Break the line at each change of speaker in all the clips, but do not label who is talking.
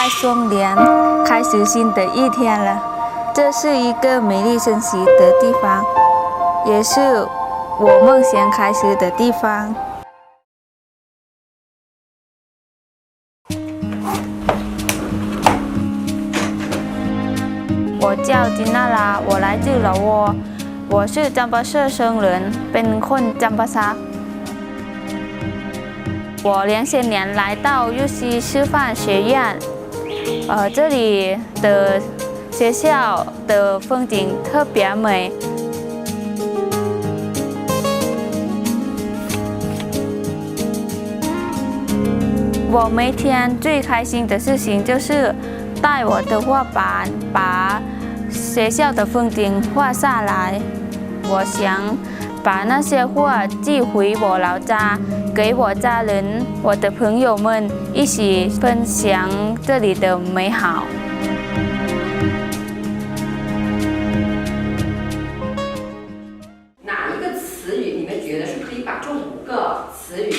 开双联，开始新的一天了。这是一个美丽神奇的地方，也是我梦想开始的地方。我叫金娜拉，我来自老挝，我是จัมปาเซอร์เซิงเหรินเป็นคนจัมปาซา。我2000年来到玉溪师范学院，这里的学校的风景特别美。我每天最开心的事情就是带我的画板把学校的风景画下来。我想把那些画寄回我老家，给我家人、我的朋友们一起分享这里的美好。
哪一个词语你们觉得是可以把这5个词语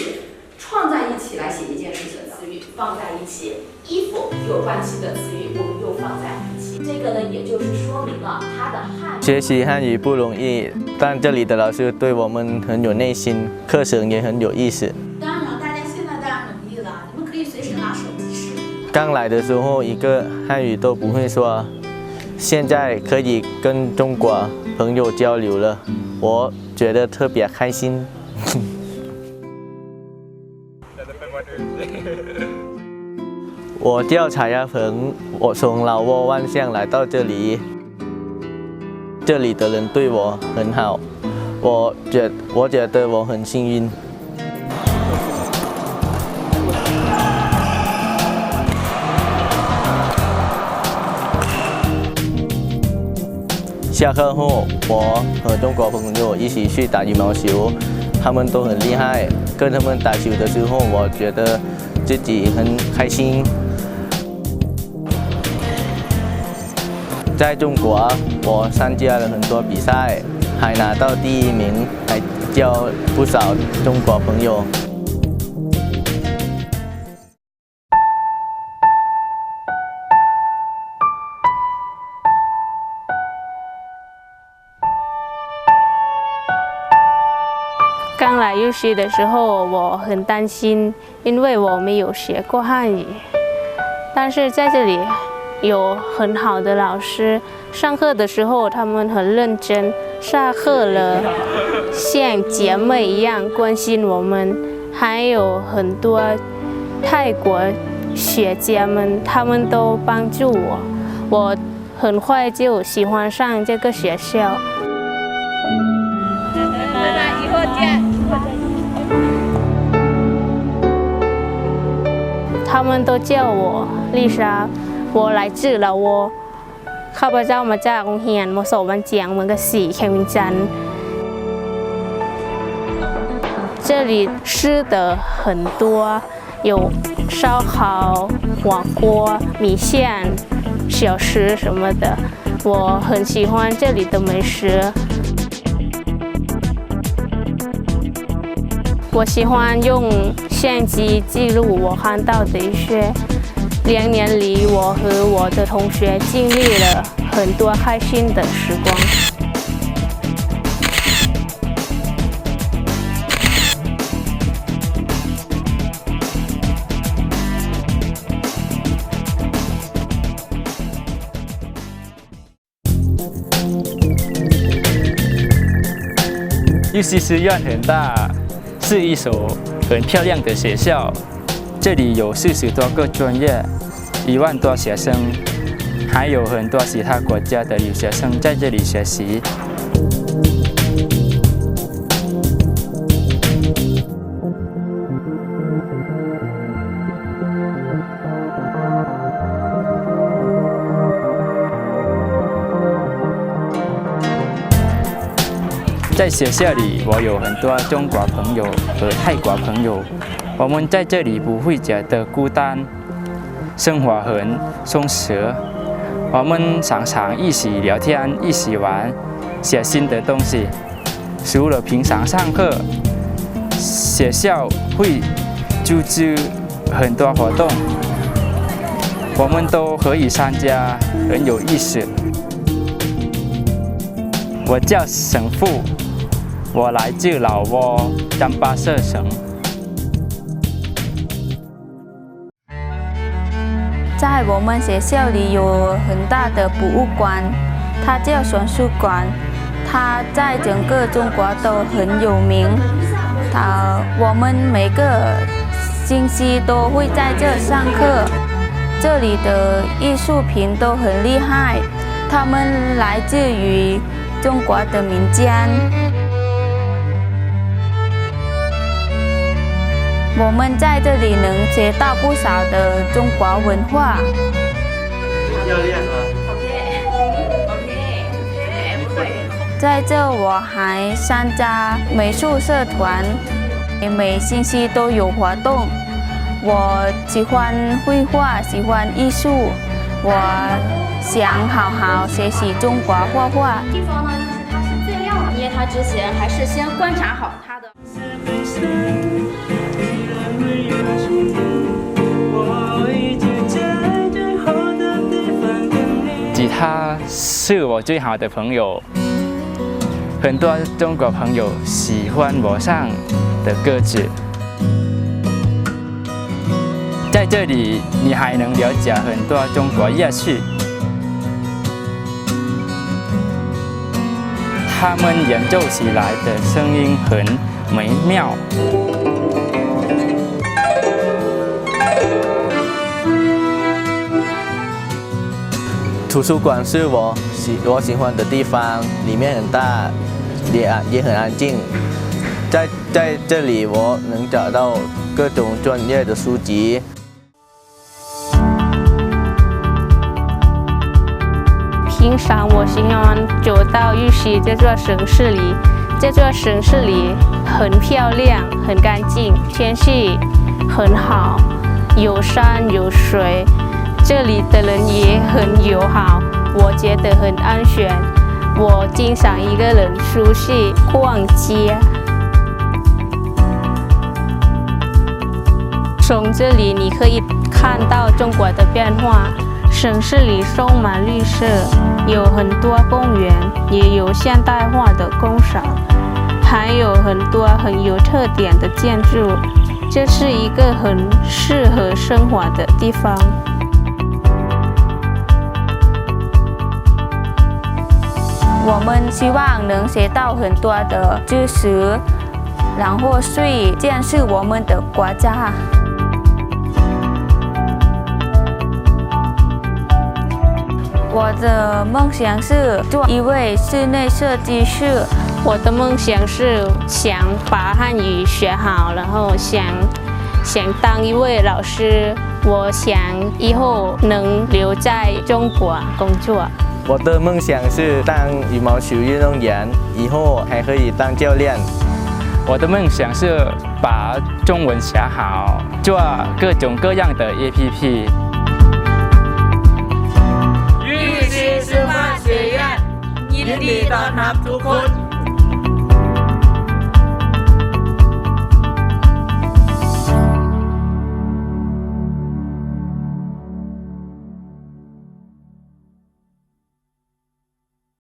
创在一起来写一件事情的？
词语放在一起，衣服有关系的词语我们又放在一起，这个呢，也就是说明了它的汉。
学习汉语不容易，但这里的老师对我们很有耐心，课程也很有意思。
当然了，大家现在当然努力了，你们可以随时拿手机视频。
刚来的时候一个汉语都不会说，现在可以跟中国朋友交流了，我觉得特别开心。我叫柴亚鹏，我从老挝万象来到这里，这里的人对我很好，我觉得我很幸运。下课后，我和中国朋友一起去打羽毛球，他们都很厉害。跟他们打球的时候，我觉得自己很开心。在中国，我参加了很多比赛，还拿到第1名，还交不少中国朋友。
刚来玉溪的时候，我很担心，因为我没有学过汉语。但是在这里有很好的老师，上课的时候他们很认真，下课了像姐妹一样关心我们。还有很多泰国学姐们，他们都帮助我，我很快就喜欢上这个学校。
以后见。
他们都叫我丽莎，我来自老挝，ข้าพเจ้ามาจากโรงเรียนมศวันเจียงเมืองกษีเขมินจันทร์这里吃的很多，有烧烤、火锅、米线、小吃什么的，我很喜欢这里的美食。我喜欢用相机记录我看到的一些。2年里，我和我的同学经历了很多开心的时光。
玉溪师院很大，是一所很漂亮的学校。这里有40多个专业，1万多学生，还有很多其他国家的留学生在这里学习。在学校里，我有很多中国朋友和泰国朋友，我们在这里不会觉得孤单，生活很充实。我们常常一起聊天，一起玩，学新的东西。除了平常上课，学校会组织很多活动，我们都可以参加，很有意思。我叫沈富，我来自老挝江巴色省。
在我们学校里有很大的博物馆，它叫双书馆，它在整个中国都很有名。我们每个星期都会在这上课。这里的艺术品都很厉害，它们来自于中国的民间。我们在这里能学到不少的中国文化。
要练吗？
在这我还参加美术社团，每星期都有活动。我喜欢绘画，喜欢艺术，我想好好学习中国画画。
地方呢，就是它是最亮的，捏它之前还是先观察好它的。
吉他是我最好的朋友，很多中国朋友喜欢我唱的歌曲。在这里，你还能了解很多中国乐器，他们演奏起来的声音很美妙。
图书馆是我喜欢的地方，里面很大，也很安静。在这里，我能找到各种专业的书籍。
平常我喜欢走到玉溪这座城市里，这座城市里很漂亮，很干净，天气很好，有山有水，这里的人也很友好，我觉得很安全。我经常一个人出去逛街。从这里你可以看到中国的变化。城市里充满绿色，有很多公园，也有现代化的工厂，还有很多很有特点的建筑。这是一个很适合生活的地方。
我们希望能学到很多的知识，然后去建设我们的国家。我的梦想是做一位室内设计师。
我的梦想是想把汉语学好，然后想当一位老师。我想以后能留在中国工作。
我的梦想是当羽毛球运动员，以后还可以当教练。
我的梦想是把中文学好，做各种各样的 APP。
玉溪师范学院ยินดีต้อนรับทุกคน